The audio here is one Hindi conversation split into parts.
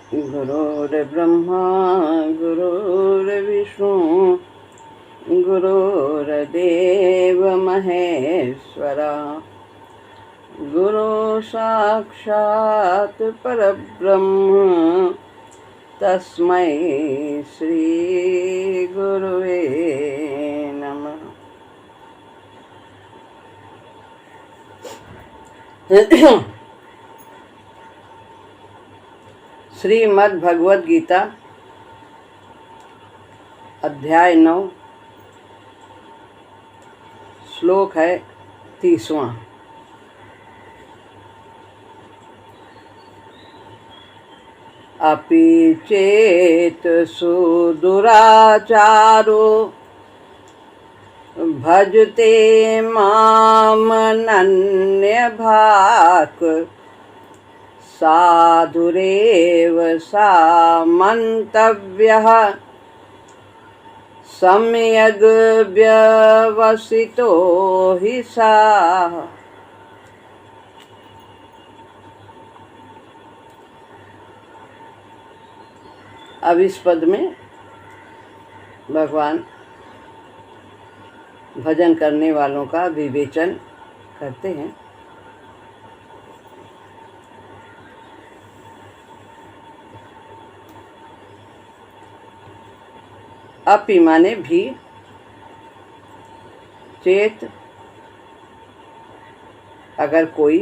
गुरुर्ब्रह्मा गुरुर्विष्णु गुरुर्देव महेश्वरा गुरु साक्षात् परब्रह्म तस्मै श्री गुरुवे नमः। श्रीमद् भगवद गीता अध्याय 9 श्लोक है 30वां। अपि चेत सुदुराचारो भजते मामनन्यभाक् साधुरेव सामन्तव्यः सम्यग् व्यवसितो हि सः। अब इस पद में भगवान भजन करने वालों का विवेचन करते हैं। अपि माने भी, चेत अगर कोई,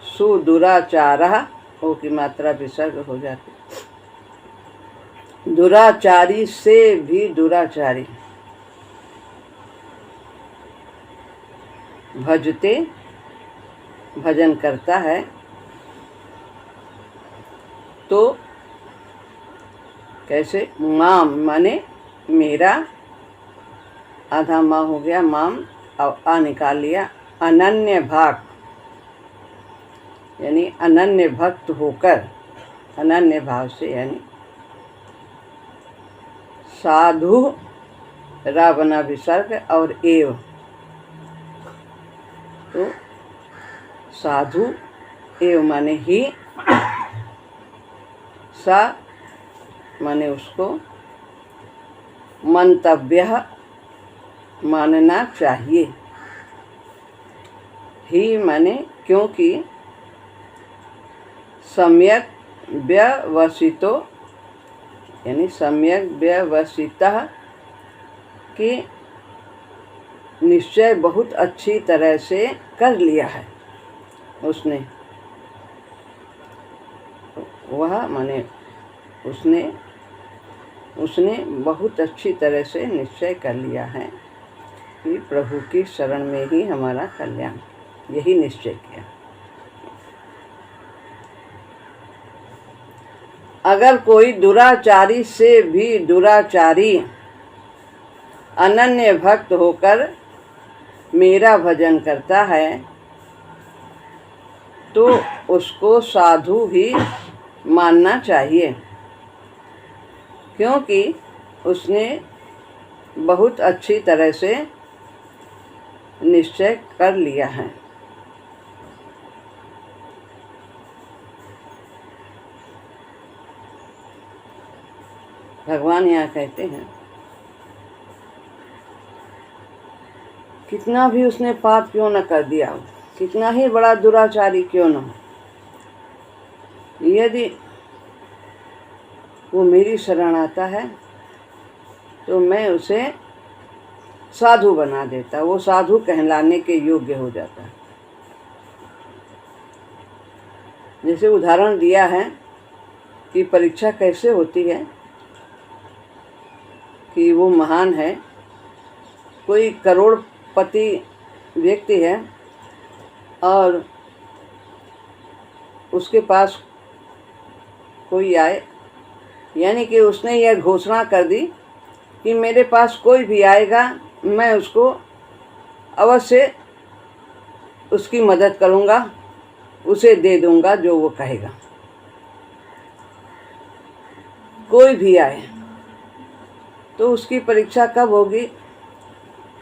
सुदुराचारः ओ की मात्रा विसर्ग हो जाती, दुराचारी से भी दुराचारी, भजते भजन करता है तो कैसे, माम माने मेरा, आधा माँ हो गया माम और आ निकाल लिया, अनन्य भाग यानी अनन्य भक्त होकर, अनन्य भाव से यानी साधु रावना विसर्ग और एव, तो साधु एव माने ही, सा माने उसको, मंतव्य मानना चाहिए, ही माने क्योंकि, सम्यक व्यवसितो यानी सम्यक व्यवसितः कि निश्चय बहुत अच्छी तरह से कर लिया है उसने, वह माने उसने बहुत अच्छी तरह से निश्चय कर लिया है कि प्रभु की शरण में ही हमारा कल्याण, यही निश्चय किया। अगर कोई दुराचारी से भी दुराचारी अनन्य भक्त होकर मेरा भजन करता है तो उसको साधु ही मानना चाहिए, क्योंकि उसने बहुत अच्छी तरह से निश्चय कर लिया है। भगवान यहाँ कहते हैं कितना भी उसने पाप क्यों न कर दिया हो, कितना ही बड़ा दुराचारी क्यों न हो, यदि वो मेरी शरण आता है तो मैं उसे साधु बना देता, वो साधु कहलाने के योग्य हो जाता है। जैसे उदाहरण दिया है कि परीक्षा कैसे होती है, कि वो महान है, कोई करोड़पति व्यक्ति है और उसके पास कोई आए, यानी कि उसने यह घोषणा कर दी कि मेरे पास कोई भी आएगा मैं उसको अवश्य उसकी मदद करूँगा, उसे दे दूँगा जो वो कहेगा। कोई भी आए तो उसकी परीक्षा कब होगी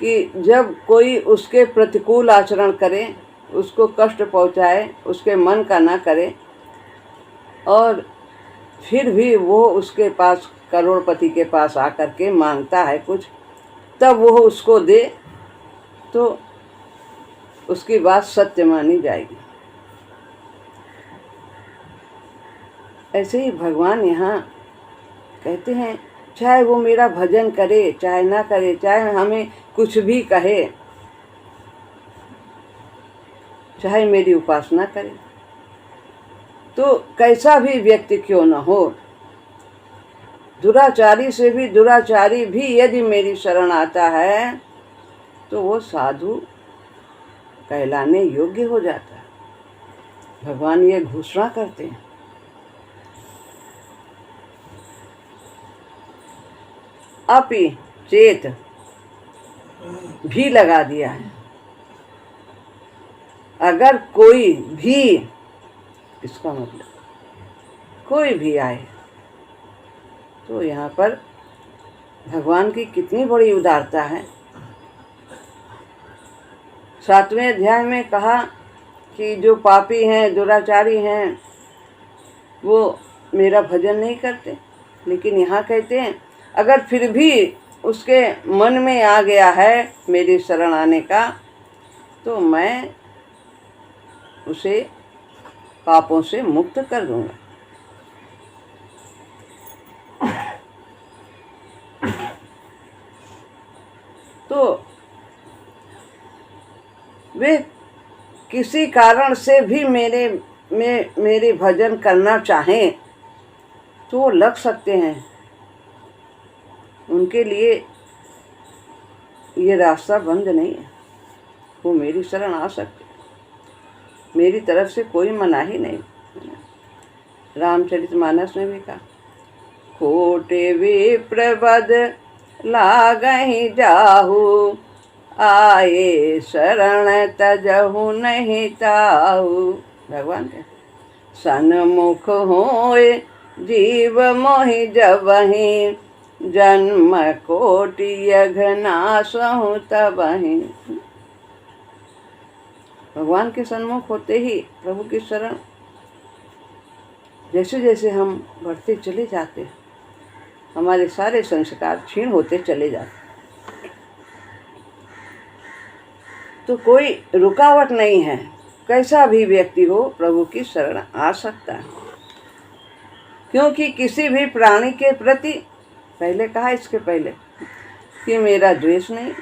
कि जब कोई उसके प्रतिकूल आचरण करे, उसको कष्ट पहुँचाए, उसके मन का ना करे, और फिर भी वो उसके पास, करोड़पति के पास आकर के मांगता है कुछ, तब वो उसको दे तो उसकी बात सत्य मानी जाएगी। ऐसे ही भगवान यहाँ कहते हैं, चाहे वो मेरा भजन करे चाहे ना करे, चाहे हमें कुछ भी कहे, चाहे मेरी उपासना करे, तो कैसा भी व्यक्ति क्यों न हो, दुराचारी से भी दुराचारी भी यदि मेरी शरण आता है तो वो साधु कहलाने योग्य हो जाता है। भगवान ये घोषणा करते हैं। अपि चेत भी लगा दिया है, अगर कोई भी, इसका मतलब कोई भी आए, तो यहाँ पर भगवान की कितनी बड़ी उदारता है। 7वें अध्याय में कहा कि जो पापी हैं, दुराचारी हैं, वो मेरा भजन नहीं करते, लेकिन यहाँ कहते हैं अगर फिर भी उसके मन में आ गया है मेरी शरण आने का, तो मैं उसे पापों से मुक्त कर दूंगा। तो वे किसी कारण से भी मेरे भजन करना चाहें तो वो लग सकते हैं, उनके लिए ये रास्ता बंद नहीं है, वो मेरी शरण आ सकते, मेरी तरफ से कोई मनाही नहीं। रामचरितमानस में भी कहा, खोटे विप्र बद लागहि जाहु, आए शरण तजहु नहीं ताहु। भगवान के सन्मुख होए जीव मोहि जबहि, जन्म कोटि यघ नासहु तबहि। भगवान के सन्मुख होते ही प्रभु की शरण, जैसे जैसे हम बढ़ते चले जाते हैं, हमारे सारे संस्कार क्षीण होते चले जाते, तो कोई रुकावट नहीं है, कैसा भी व्यक्ति हो प्रभु की शरण आ सकता है। क्योंकि किसी भी प्राणी के प्रति, पहले कहा इसके पहले, कि मेरा द्वेष नहीं,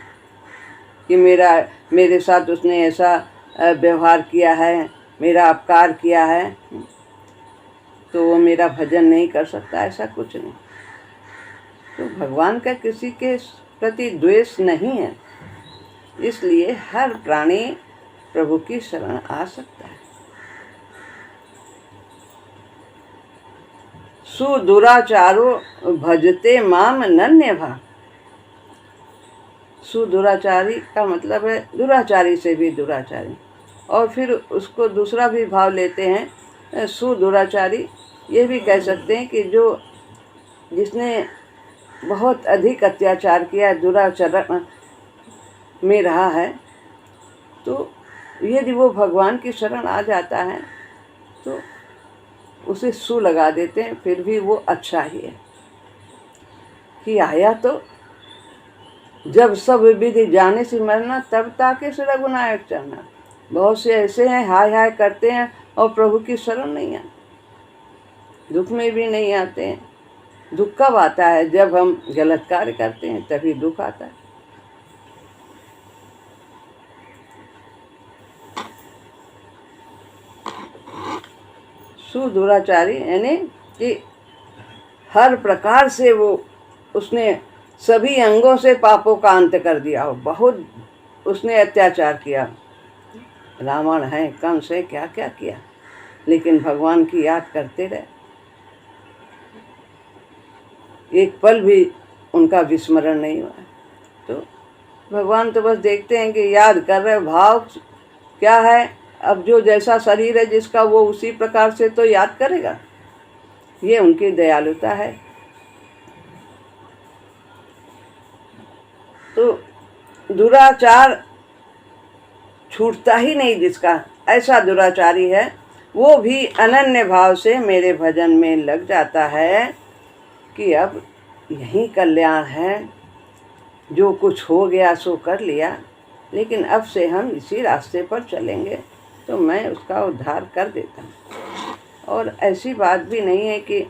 कि मेरे साथ उसने ऐसा व्यवहार किया है, मेरा अपकार किया है, तो वो मेरा भजन नहीं कर सकता, ऐसा कुछ नहीं। तो भगवान का किसी के प्रति द्वेष नहीं है, इसलिए हर प्राणी प्रभु की शरण आ सकता है। सुदुराचारो भजते माम नन्य भा। सुदुराचारी का मतलब है दुराचारी से भी दुराचारी, और फिर उसको दूसरा भी भाव लेते हैं सुदुराचारी, ये भी कह सकते हैं कि जिसने बहुत अधिक अत्याचार किया, दुराचरण में रहा है, तो यदि वो भगवान की शरण आ जाता है तो उसे सु लगा देते हैं, फिर भी वो अच्छा ही है कि आया तो जब सब विधि जाने से मरना, तब ताके से रघुनायक चढ़ना। बहुत से ऐसे हैं हाय हाय करते हैं और प्रभु की शरण नहीं आते, दुख में भी नहीं आते हैं। दुख कब आता है? जब हम गलत कार्य करते हैं, तभी दुख आता है। सुदुराचारी यानी कि हर प्रकार से उसने सभी अंगों से पापों का अंत कर दिया हो, बहुत उसने अत्याचार किया, रावण है, कंस है, क्या क्या किया, लेकिन भगवान की याद करते रहे, एक पल भी उनका विस्मरण नहीं हुआ। तो भगवान तो बस देखते हैं कि याद कर रहे, भाव क्या है, अब जो जैसा शरीर है जिसका, वो उसी प्रकार से तो याद करेगा, ये उनकी दयालुता है। तो दुराचार छूटता ही नहीं जिसका, ऐसा दुराचारी है, वो भी अनन्य भाव से मेरे भजन में लग जाता है कि अब यही कल्याण है, जो कुछ हो गया सो कर लिया, लेकिन अब से हम इसी रास्ते पर चलेंगे, तो मैं उसका उद्धार कर देता हूँ। और ऐसी बात भी नहीं है कि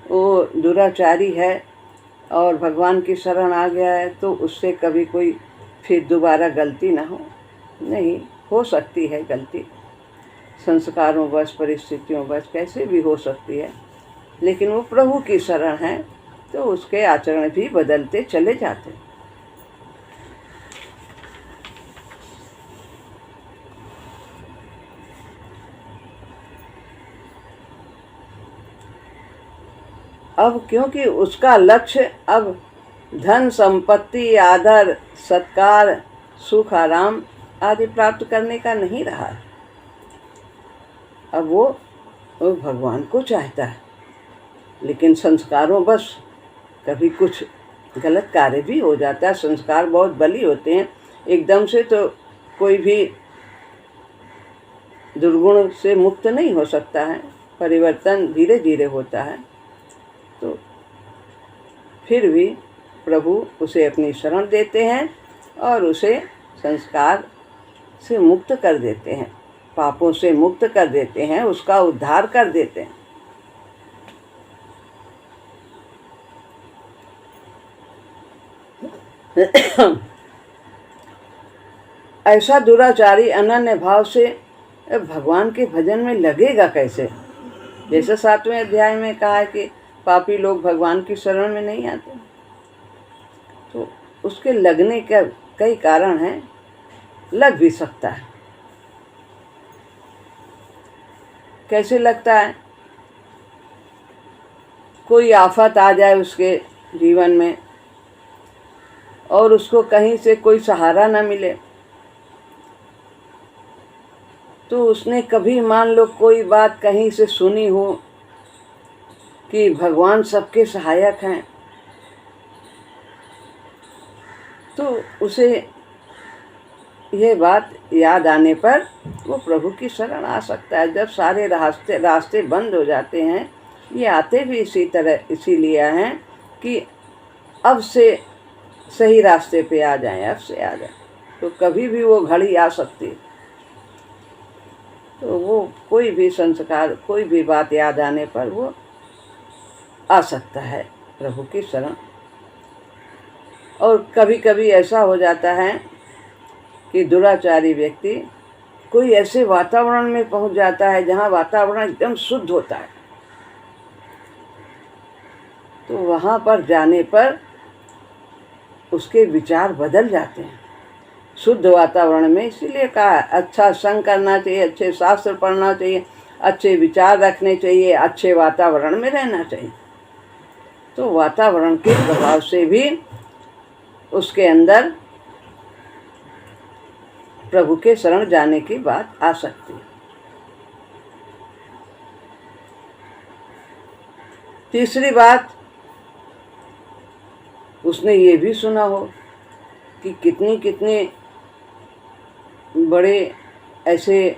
वो दुराचारी है और भगवान की शरण आ गया है तो उससे कभी कोई फिर दोबारा गलती ना हो। नहीं, हो सकती है गलती, संस्कारों वश, परिस्थितियों वश कैसे भी हो सकती है, लेकिन वो प्रभु की शरण है तो उसके आचरण भी बदलते चले जाते हैं। अब क्योंकि उसका लक्ष्य अब धन संपत्ति, आदर सत्कार, सुख आराम आदि प्राप्त करने का नहीं रहा, अब वो भगवान को चाहता है। लेकिन संस्कारों बस कभी कुछ गलत कार्य भी हो जाता है। संस्कार बहुत बली होते हैं, एकदम से तो कोई भी दुर्गुण से मुक्त नहीं हो सकता है, परिवर्तन धीरे धीरे होता है। तो फिर भी प्रभु उसे अपनी शरण देते हैं और उसे संस्कार से मुक्त कर देते हैं, पापों से मुक्त कर देते हैं, उसका उद्धार कर देते हैं। ऐसा दुराचारी अनन्य भाव से भगवान के भजन में लगेगा कैसे? जैसे 7वें अध्याय में कहा है कि पापी लोग भगवान की शरण में नहीं आते, तो उसके लगने के कई कारण हैं, लग भी सकता है। कैसे लगता है? कोई आफत आ जाए उसके जीवन में और उसको कहीं से कोई सहारा न मिले, तो उसने कभी मान लो कोई बात कहीं से सुनी हो कि भगवान सबके सहायक हैं, तो उसे यह बात याद आने पर वो प्रभु की शरण आ सकता है। जब सारे रास्ते बंद हो जाते हैं, ये आते भी इसी तरह इसीलिए हैं कि अब से सही रास्ते पे आ जाएं, अब से आ जाएं, तो कभी भी वो घड़ी आ सकती है। तो वो कोई भी संस्कार, कोई भी बात याद आने पर वो आ सकता है प्रभु की शरण। और कभी कभी ऐसा हो जाता है कि दुराचारी व्यक्ति कोई ऐसे वातावरण में पहुंच जाता है जहां वातावरण एकदम शुद्ध होता है, तो वहां पर जाने पर उसके विचार बदल जाते हैं। शुद्ध वातावरण में इसीलिए कहा अच्छा संग करना चाहिए, अच्छे शास्त्र पढ़ना चाहिए, अच्छे विचार रखने चाहिए, अच्छे वातावरण में रहना चाहिए। तो वातावरण के प्रभाव से भी उसके अंदर प्रभु के शरण जाने की बात आ सकती है। तीसरी बात, उसने ये भी सुना हो कि कितने कितने बड़े ऐसे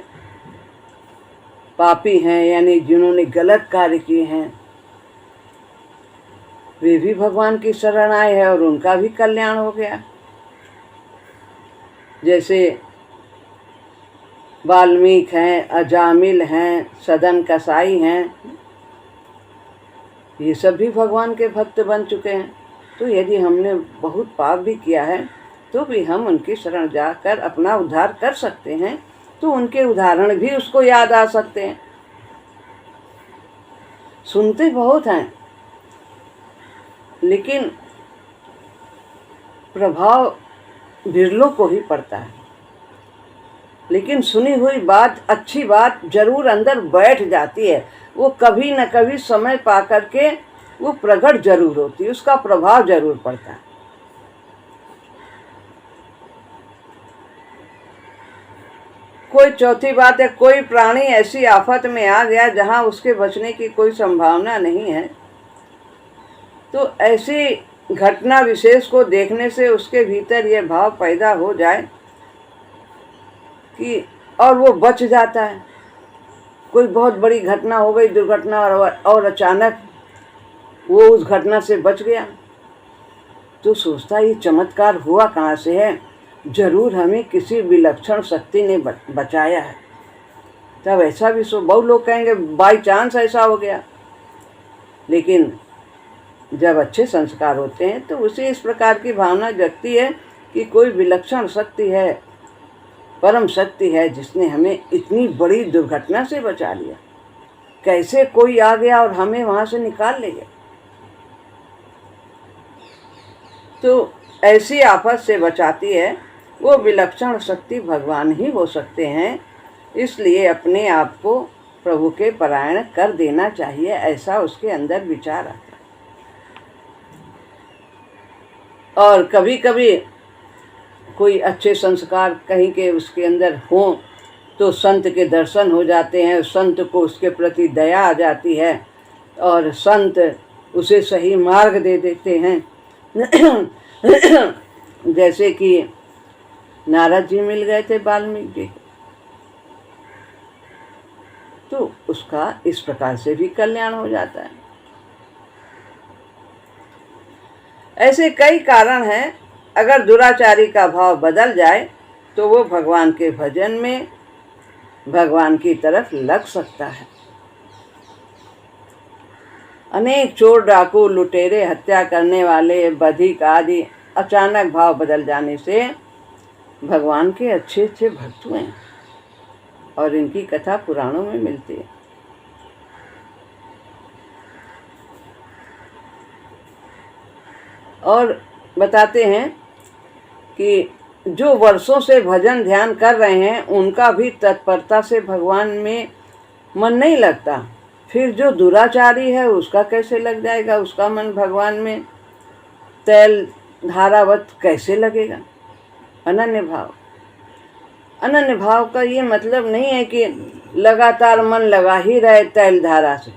पापी हैं, यानी जिन्होंने गलत कार्य किए हैं, वे भी भगवान की शरण आए हैं और उनका भी कल्याण हो गया। जैसे वाल्मीकि हैं, अजामिल हैं, सदन कसाई हैं, ये सब भी भगवान के भक्त बन चुके हैं। तो यदि हमने बहुत पाप भी किया है तो भी हम उनकी शरण जाकर अपना उद्धार कर सकते हैं। तो उनके उदाहरण भी उसको याद आ सकते हैं। सुनते बहुत हैं, लेकिन प्रभाव बिरलों को ही पड़ता है। लेकिन सुनी हुई बात, अच्छी बात जरूर अंदर बैठ जाती है। वो कभी न कभी समय पा करके वो प्रकट जरूर होती है, उसका प्रभाव जरूर पड़ता है। कोई चौथी बात है, कोई प्राणी ऐसी आफत में आ गया जहां उसके बचने की कोई संभावना नहीं है, तो ऐसी घटना विशेष को देखने से उसके भीतर यह भाव पैदा हो जाए कि और वो बच जाता है, कोई बहुत बड़ी घटना हो गई, दुर्घटना, और अचानक वो उस घटना से बच गया, तो सोचता ये चमत्कार हुआ कहाँ से है, जरूर हमें किसी विलक्षण शक्ति ने बचाया है। तब ऐसा भी बहुत लोग कहेंगे बाई चांस ऐसा हो गया। लेकिन जब अच्छे संस्कार होते हैं तो उसे इस प्रकार की भावना जगती है कि कोई विलक्षण शक्ति है, परम शक्ति है, जिसने हमें इतनी बड़ी दुर्घटना से बचा लिया। कैसे कोई आ गया और हमें वहाँ से निकाल ले गया। तो ऐसी आफत से बचाती है वो विलक्षण शक्ति भगवान ही हो सकते हैं। इसलिए अपने आप को प्रभु के परायण कर देना चाहिए, ऐसा उसके अंदर विचार आता है। और कभी कभी कोई अच्छे संस्कार कहीं के उसके अंदर हों तो संत के दर्शन हो जाते हैं, संत को उसके प्रति दया आ जाती है और संत उसे सही मार्ग दे देते हैं। जैसे कि नारद जी मिल गए थे वाल्मीकि जी, तो उसका इस प्रकार से भी कल्याण हो जाता है। ऐसे कई कारण हैं। अगर दुराचारी का भाव बदल जाए तो वो भगवान के भजन में भगवान की तरफ लग सकता है। अनेक चोर, डाकू, लुटेरे, हत्या करने वाले, बधिक आदि अचानक भाव बदल जाने से भगवान के अच्छे अच्छे भक्त हुए हैं और इनकी कथा पुराणों में मिलती है। और बताते हैं कि जो वर्षों से भजन ध्यान कर रहे हैं उनका भी तत्परता से भगवान में मन नहीं लगता, फिर जो दुराचारी है उसका कैसे लग जाएगा, उसका मन भगवान में तैल धारावत कैसे लगेगा। अनन्य भाव, अनन्य भाव का ये मतलब नहीं है कि लगातार मन लगा ही रहे तैल धारा से,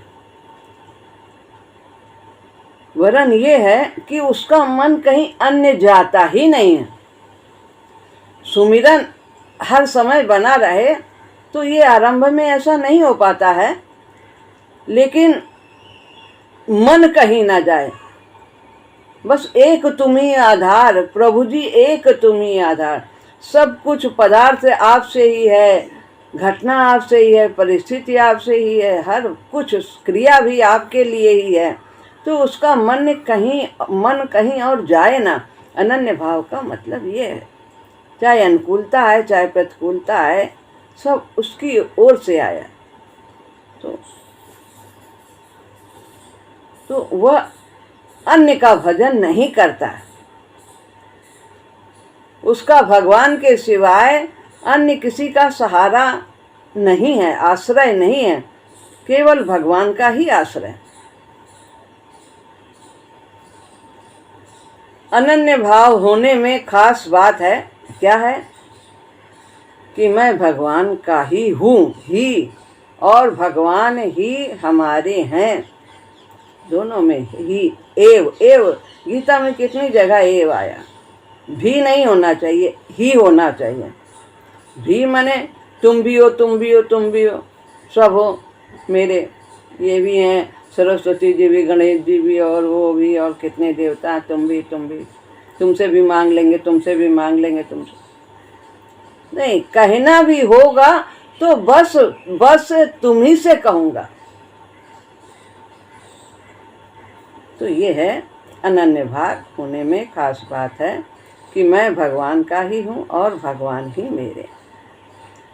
वरन ये है कि उसका मन कहीं अन्य जाता ही नहीं है। सुमिरन हर समय बना रहे तो ये आरंभ में ऐसा नहीं हो पाता है, लेकिन मन कहीं ना जाए। बस एक तुम ही आधार, प्रभु जी एक तुम ही आधार। सब कुछ पदार्थ आपसे ही है, घटना आपसे ही है, परिस्थिति आपसे ही है, हर कुछ क्रिया भी आपके लिए ही है। तो उसका मन कहीं और जाए ना। अनन्य भाव का मतलब ये है, चाहे अनुकूलता है चाहे प्रतिकूलता है, सब उसकी ओर से आया तो वह अन्य का भजन नहीं करता है। उसका भगवान के सिवाय अन्य किसी का सहारा नहीं है, आश्रय नहीं है, केवल भगवान का ही आश्रय। अनन्य भाव होने में खास बात है, क्या है कि मैं भगवान का ही हूँ ही और भगवान ही हमारे हैं। दोनों में ही एव एव, गीता में कितनी जगह एव आया। भी नहीं होना चाहिए, ही होना चाहिए। भी माने तुम भी हो, तुम भी हो, तुम भी हो, सब हो मेरे। ये भी हैं, सरस्वती जी भी, गणेश जी भी, और वो भी, और कितने देवता हैं, तुम भी, तुमसे भी मांग लेंगे, तुमसे भी मांग लेंगे, तुमसे नहीं। कहना भी होगा तो बस तुम ही से कहूँगा। तो ये है अनन्य भाव होने में खास बात है कि मैं भगवान का ही हूँ और भगवान ही मेरे।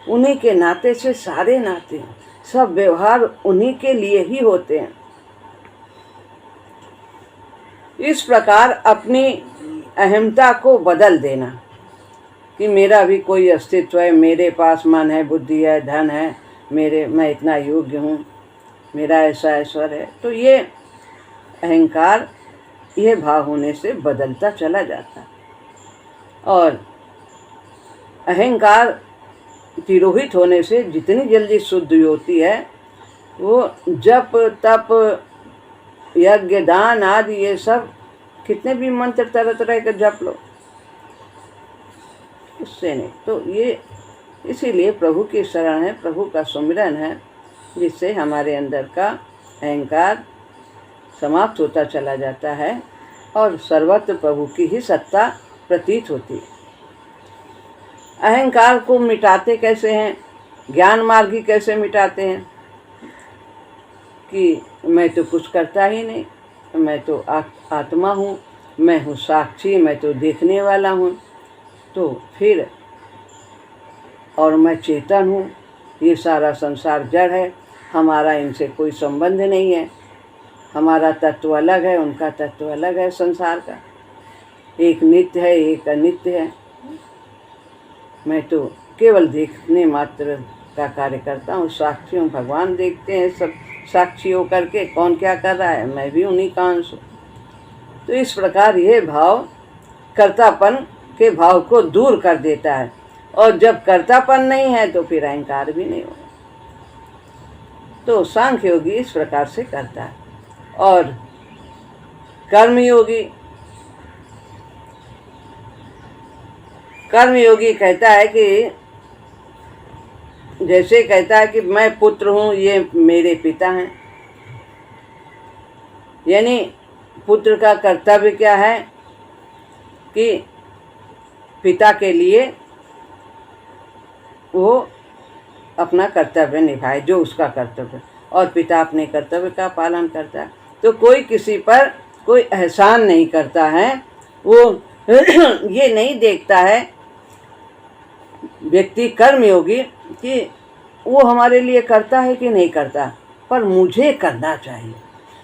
उन्हीं के नाते से सारे नाते, सब व्यवहार उन्हीं के लिए ही होते हैं। इस प्रकार अपनी अहमता को बदल देना कि मेरा भी कोई अस्तित्व है, मेरे पास मन है, बुद्धि है, धन है, मैं इतना योग्य हूँ, मेरा ऐसा ऐश्वर्य है, तो ये अहंकार, यह भाव होने से बदलता चला जाता है। और अहंकार तिरोहित होने से जितनी जल्दी शुद्धि होती है, वो जप तप यज्ञ दान आदि ये सब कितने भी मंत्र तरह तरह के जप लो, उससे नहीं। तो ये इसीलिए प्रभु की शरण है, प्रभु का सुमिरन है, जिससे हमारे अंदर का अहंकार समाप्त होता चला जाता है और सर्वत्र प्रभु की ही सत्ता प्रतीत होती है। अहंकार को मिटाते कैसे हैं, ज्ञान मार्गी कैसे मिटाते हैं कि मैं तो कुछ करता ही नहीं, मैं तो आत्मा हूँ, मैं हूँ साक्षी, मैं तो देखने वाला हूँ, तो फिर और मैं चेतन हूँ, ये सारा संसार जड़ है, हमारा इनसे कोई संबंध नहीं है, हमारा तत्व अलग है, उनका तत्व अलग है, संसार का एक नित्य है, एक अनित्य है, मैं तो केवल देखने मात्र का कार्य करता हूँ, साक्षी हूँ, भगवान देखते हैं सब साक्षी होकर के कौन क्या कर रहा है, मैं भी उन्हीं का अंश हूँ। तो इस प्रकार ये भाव कर्तापन के भाव को दूर कर देता है, और जब कर्तापन नहीं है तो फिर अहंकार भी नहीं होगा। तो सांख्य योगी इस प्रकार से करता है। और कर्मयोगी कहता है कि जैसे कहता है कि मैं पुत्र हूँ, ये मेरे पिता हैं, यानी पुत्र का कर्तव्य क्या है कि पिता के लिए वो अपना कर्तव्य निभाए, जो उसका कर्तव्य, और पिता अपने कर्तव्य का पालन करता है। तो कोई किसी पर कोई एहसान नहीं करता है, वो ये नहीं देखता है व्यक्ति कर्मयोगी कि वो हमारे लिए करता है कि नहीं करता, पर मुझे करना चाहिए,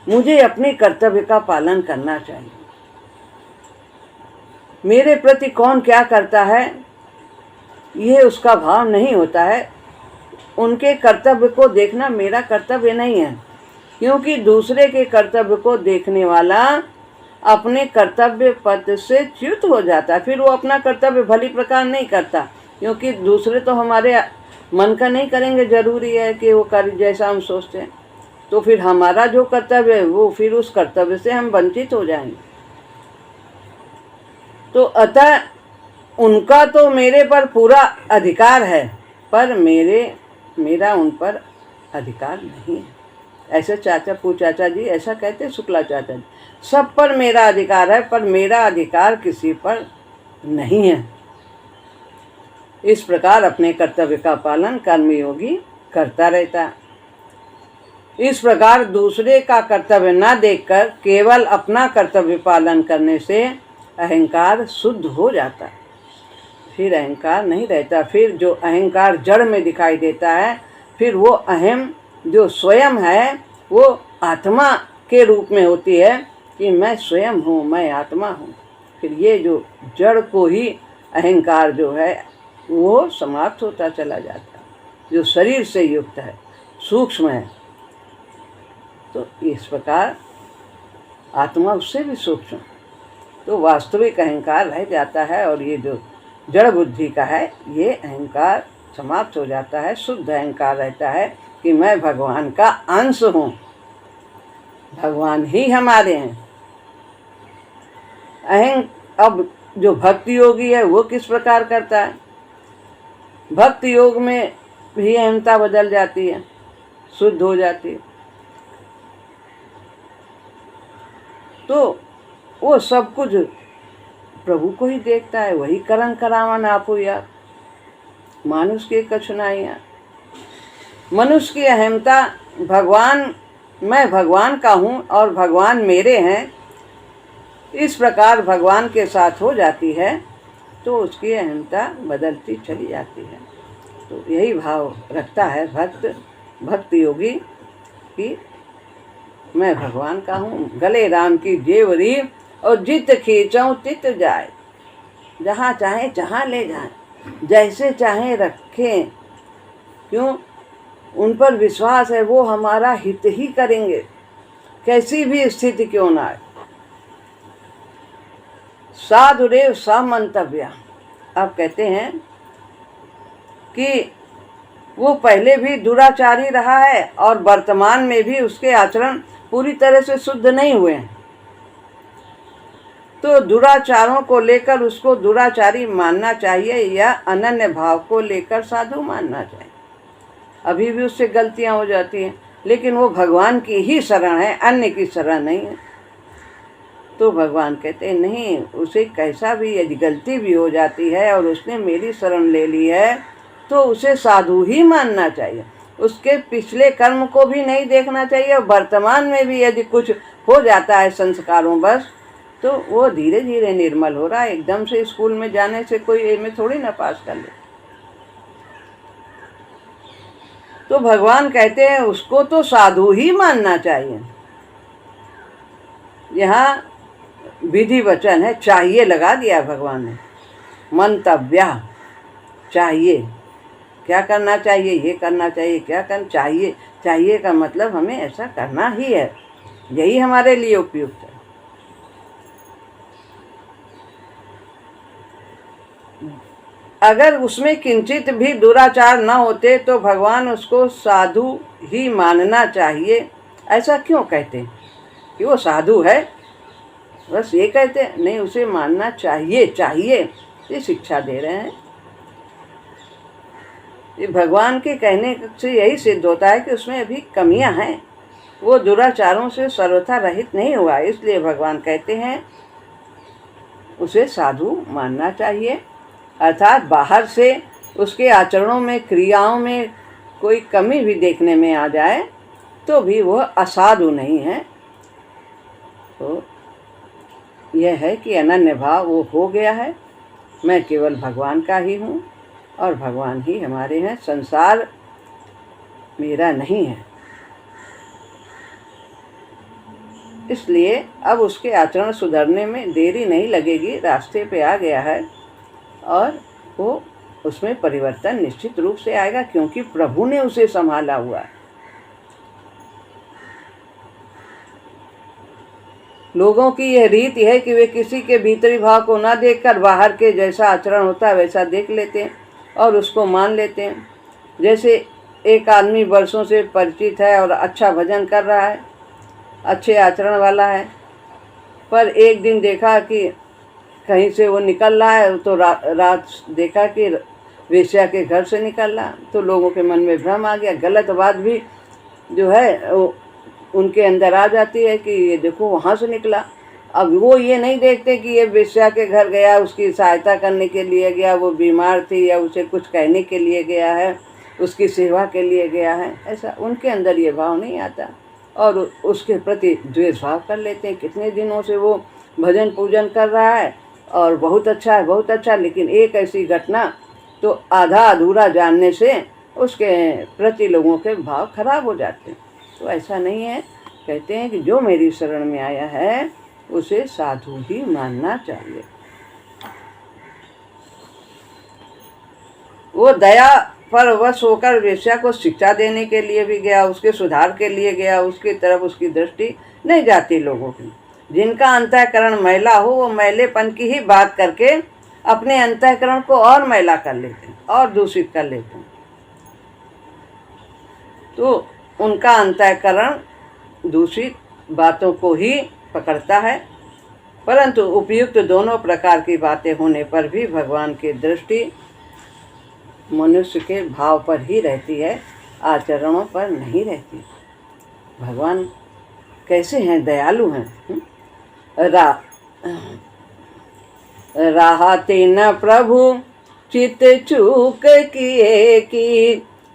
मुझे अपने कर्तव्य का पालन करना चाहिए, मेरे प्रति कौन क्या करता है ये उसका भाव नहीं होता है। उनके कर्तव्य को देखना मेरा कर्तव्य नहीं है, क्योंकि दूसरे के कर्तव्य को देखने वाला अपने कर्तव्य पद से च्युत हो जाता है, फिर वो अपना कर्तव्य भली प्रकार नहीं करता, क्योंकि दूसरे तो हमारे मन का नहीं करेंगे, जरूरी है कि वो कर जैसा हम सोचते हैं, तो फिर हमारा जो कर्तव्य है वो फिर उस कर्तव्य से हम वंचित हो जाएंगे। तो अतः उनका तो मेरे पर पूरा अधिकार है, पर मेरा उन पर अधिकार नहीं है। ऐसे चाचा जी ऐसा कहते, शुक्ला चाचा जी, सब पर मेरा अधिकार है, पर मेरा अधिकार किसी पर नहीं है। इस प्रकार अपने कर्तव्य का पालन कर्मयोगी करता रहता है। इस प्रकार दूसरे का कर्तव्य न देखकर केवल अपना कर्तव्य पालन करने से अहंकार शुद्ध हो जाता है, फिर अहंकार नहीं रहता। फिर जो अहंकार जड़ में दिखाई देता है, फिर वो अहम जो स्वयं है वो आत्मा के रूप में होती है कि मैं स्वयं हूँ, मैं आत्मा हूँ। फिर ये जो जड़ को ही अहंकार जो है वो समाप्त होता चला जाता है, जो शरीर से युक्त है, सूक्ष्म है। तो इस प्रकार आत्मा उससे भी सूक्ष्म, तो वास्तविक अहंकार रह जाता है, और ये जो जड़ बुद्धि का है ये अहंकार समाप्त हो जाता है। शुद्ध अहंकार रहता है कि मैं भगवान का अंश हूँ, भगवान ही हमारे हैं। अब जो भक्ति योगी है वो किस प्रकार करता है, भक्ति योग में भी अहंता बदल जाती है, शुद्ध हो जाती है। तो वो सब कुछ प्रभु को ही देखता है, वही करन करावन आपो यार, मानुष के कछु नहीं यार। मनुष्य की अहमता भगवान, मैं भगवान का हूँ और भगवान मेरे हैं, इस प्रकार भगवान के साथ हो जाती है, तो उसकी अहमता बदलती चली जाती है। तो यही भाव रखता है भक्त योगी कि मैं भगवान का हूँ। गले राम की जेवरी और जित खींचूं तित जाए, जहाँ चाहे जहाँ ले जाए, जैसे चाहे रखें, क्यों, उन पर विश्वास है, वो हमारा हित ही करेंगे, कैसी भी स्थिति क्यों ना आए। साधुरेव समंतव्य, अब कहते हैं कि वो पहले भी दुराचारी रहा है और वर्तमान में भी उसके आचरण पूरी तरह से शुद्ध नहीं हुए हैं, तो दुराचारों को लेकर उसको दुराचारी मानना चाहिए या अनन्य भाव को लेकर साधु मानना चाहिए। अभी भी उससे गलतियां हो जाती हैं, लेकिन वो भगवान की ही शरण है, अन्य की शरण नहीं है। तो भगवान कहते हैं नहीं, उसे कैसा भी यदि गलती भी हो जाती है और उसने मेरी शरण ले ली है तो उसे साधु ही मानना चाहिए। उसके पिछले कर्म को भी नहीं देखना चाहिए, और वर्तमान में भी यदि कुछ हो जाता है संस्कारों बस, तो वो धीरे धीरे निर्मल हो रहा है। एकदम से स्कूल में जाने से कोई एमए थोड़ी ना पास कर ले। तो भगवान कहते हैं उसको तो साधु ही मानना चाहिए। यहाँ विधि वचन है, चाहिए लगा दिया भगवान ने। मंतव्य, चाहिए, क्या करना चाहिए, ये करना चाहिए, क्या करना चाहिए। चाहिए का मतलब हमें ऐसा करना ही है, यही हमारे लिए उपयुक्त है। अगर उसमें किंचित भी दुराचार न होते तो भगवान उसको साधु ही मानना चाहिए। ऐसा क्यों कहते कि वो साधु है, बस ये कहते नहीं, उसे मानना चाहिए। चाहिए ये शिक्षा दे रहे हैं। ये भगवान के कहने से यही सिद्ध होता है कि उसमें अभी कमियां हैं, वो दुराचारों से सर्वथा रहित नहीं हुआ। इसलिए भगवान कहते हैं उसे साधु मानना चाहिए। अर्थात बाहर से उसके आचरणों में, क्रियाओं में कोई कमी भी देखने में आ जाए तो भी वह असाधु नहीं है। तो यह है कि अनन्य भाव वो हो गया है, मैं केवल भगवान का ही हूँ और भगवान ही हमारे हैं, संसार मेरा नहीं है। इसलिए अब उसके आचरण सुधरने में देरी नहीं लगेगी, रास्ते पे आ गया है और वो उसमें परिवर्तन निश्चित रूप से आएगा, क्योंकि प्रभु ने उसे संभाला हुआ है। लोगों की यह रीति है कि वे किसी के भीतरी भाव को ना देखकर बाहर के जैसा आचरण होता है वैसा देख लेते हैं और उसको मान लेते हैं। जैसे एक आदमी वर्षों से परिचित है और अच्छा भजन कर रहा है, अच्छे आचरण वाला है, पर एक दिन देखा कि कहीं से वो निकल रहा है, तो रात देखा कि वेश्या के घर से निकल रहा, तो लोगों के मन में भ्रम आ गया। गलत बात भी जो है उनके अंदर आ जाती है कि ये देखो वहाँ से निकला। अब वो ये नहीं देखते कि ये वेश्या के घर गया, उसकी सहायता करने के लिए गया, वो बीमार थी या उसे कुछ कहने के लिए गया है, उसकी सेवा के लिए गया है। ऐसा उनके अंदर ये भाव नहीं आता और उसके प्रति द्वेष भाव कर लेते हैं। कितने दिनों से वो भजन पूजन कर रहा है और बहुत अच्छा है, बहुत अच्छा, लेकिन एक ऐसी घटना तो आधा अधूरा जानने से उसके प्रति लोगों के भाव खराब हो जाते हैं। तो ऐसा नहीं है, कहते हैं कि जो मेरी शरण में आया है उसे साधु ही मानना चाहिए। वो दया पर वश होकर वेश्या को शिक्षा देने के लिए भी गया, उसके सुधार के लिए गया, उसकी तरफ उसकी दृष्टि नहीं जाती लोगों की। जिनका अंतःकरण मैला हो वो मैलेपन की ही बात करके अपने अंतःकरण को और मैला कर लेते हैं और दूषित कर लेते हैं। तो उनका अंतःकरण दूषित बातों को ही पकड़ता है, परंतु उपयुक्त दोनों प्रकार की बातें होने पर भी भगवान की दृष्टि मनुष्य के भाव पर ही रहती है, आचरणों पर नहीं रहती। भगवान कैसे हैं, दयालु हैं। राहते न प्रभु चित चूक किए की,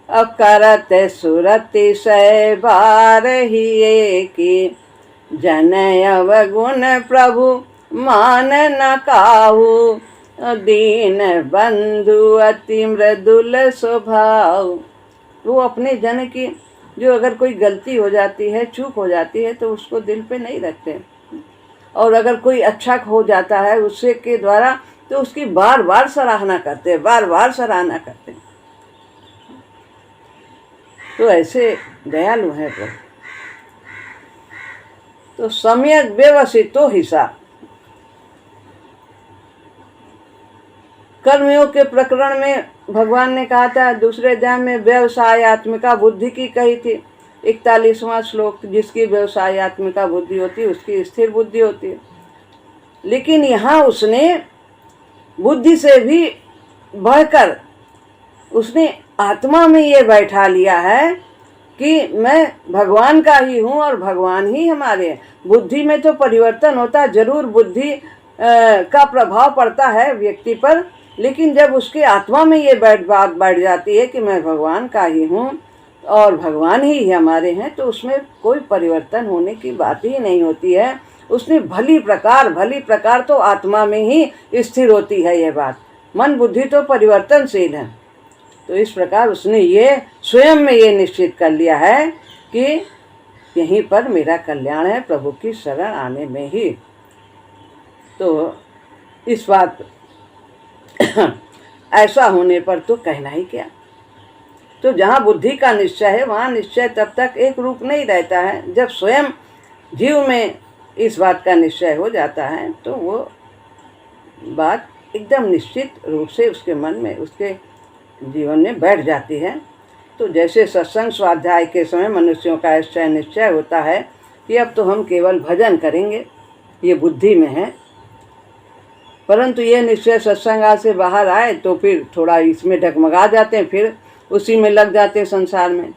अकरत सुरति सै बार ही की, जनय अवगुण प्रभु मान न काहू, दीन बंधु अति मृदुल स्वभाव। वो अपने जन की जो अगर कोई गलती हो जाती है, चूक हो जाती है, तो उसको दिल पे नहीं रखते, और अगर कोई अच्छा हो जाता है उससे के द्वारा तो उसकी बार बार सराहना करते हैं, बार बार सराहना करते हैं। तो ऐसे दयालु हैं प्रभु। तो सम्यक व्यवस्थित तो हिसाब। कर्मयोग के प्रकरण में भगवान ने कहा था, दूसरे अध्याय में व्यवसायत्मिका बुद्धि की कही थी, 41वां श्लोक, जिसकी व्यवसायत्मिका बुद्धि होती है उसकी स्थिर बुद्धि होती है। लेकिन यहाँ उसने बुद्धि से भी बढ़कर उसने आत्मा में ये बैठा लिया है कि मैं भगवान का ही हूँ और भगवान ही हमारे हैं। बुद्धि में तो परिवर्तन होता जरूर, बुद्धि का प्रभाव पड़ता है व्यक्ति पर, लेकिन जब उसके आत्मा में ये बात बैठ जाती है कि मैं भगवान का ही हूँ और भगवान ही हमारे हैं, तो उसमें कोई परिवर्तन होने की बात ही नहीं होती है। उसने भली प्रकार तो आत्मा में ही स्थिर होती है ये बात। मन बुद्धि तो परिवर्तनशील है। तो इस प्रकार उसने ये स्वयं में ये निश्चित कर लिया है कि यहीं पर मेरा कल्याण है, प्रभु की शरण आने में ही। तो इस बात ऐसा होने पर तो कहना ही क्या। तो जहाँ बुद्धि का निश्चय है वहाँ निश्चय तब तक एक रूप नहीं रहता है। जब स्वयं जीव में इस बात का निश्चय हो जाता है तो वो बात एकदम निश्चित रूप से उसके मन में, उसके जीवन में बैठ जाती है। तो जैसे सत्संग स्वाध्याय के समय मनुष्यों का ऐसा निश्चय होता है कि अब तो हम केवल भजन करेंगे, ये बुद्धि में है, परंतु ये निश्चय सत्संग से बाहर आए तो फिर थोड़ा इसमें डगमगा जाते हैं, फिर उसी में लग जाते हैं संसार में।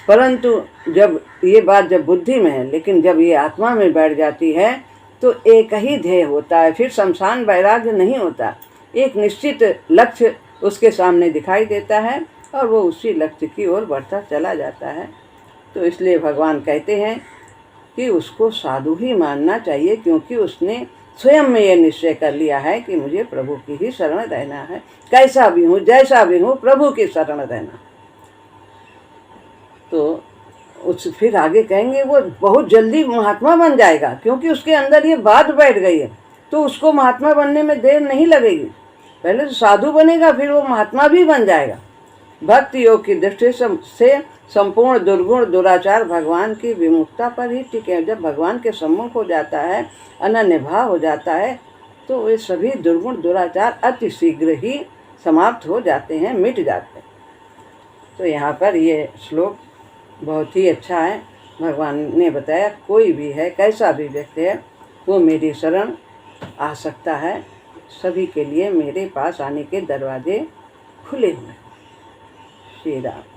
परंतु जब ये बात जब बुद्धि में है, लेकिन जब ये आत्मा में बैठ जाती है तो एक ही ध्येय होता है, फिर शमशान वैराग्य नहीं होता। एक निश्चित लक्ष्य उसके सामने दिखाई देता है और वो उसी लक्ष्य की ओर बढ़ता चला जाता है। तो इसलिए भगवान कहते हैं कि उसको साधु ही मानना चाहिए, क्योंकि उसने स्वयं में ये निश्चय कर लिया है कि मुझे प्रभु की ही शरण रहना है। कैसा भी हूँ, जैसा भी हूँ, प्रभु की शरण रहना। तो उस फिर आगे कहेंगे वो बहुत जल्दी महात्मा बन जाएगा, क्योंकि उसके अंदर ये बात बैठ गई है। तो उसको महात्मा बनने में देर नहीं लगेगी। पहले तो साधु बनेगा, फिर वो महात्मा भी बन जाएगा। भक्ति योग की दृष्टि से संपूर्ण दुर्गुण दुराचार भगवान की विमुखता पर ही टिके। जब भगवान के सम्मुख हो जाता है, अनन्य भाव हो जाता है, तो वे सभी दुर्गुण दुराचार अति शीघ्र ही समाप्त हो जाते हैं, मिट जाते हैं। तो यहाँ पर ये श्लोक बहुत ही अच्छा है। भगवान ने बताया कोई भी है, कैसा भी व्यक्ति है, वो मेरी शरण आ सकता है। सभी के लिए मेरे पास आने के दरवाजे खुले हुए हैं। श्री राम।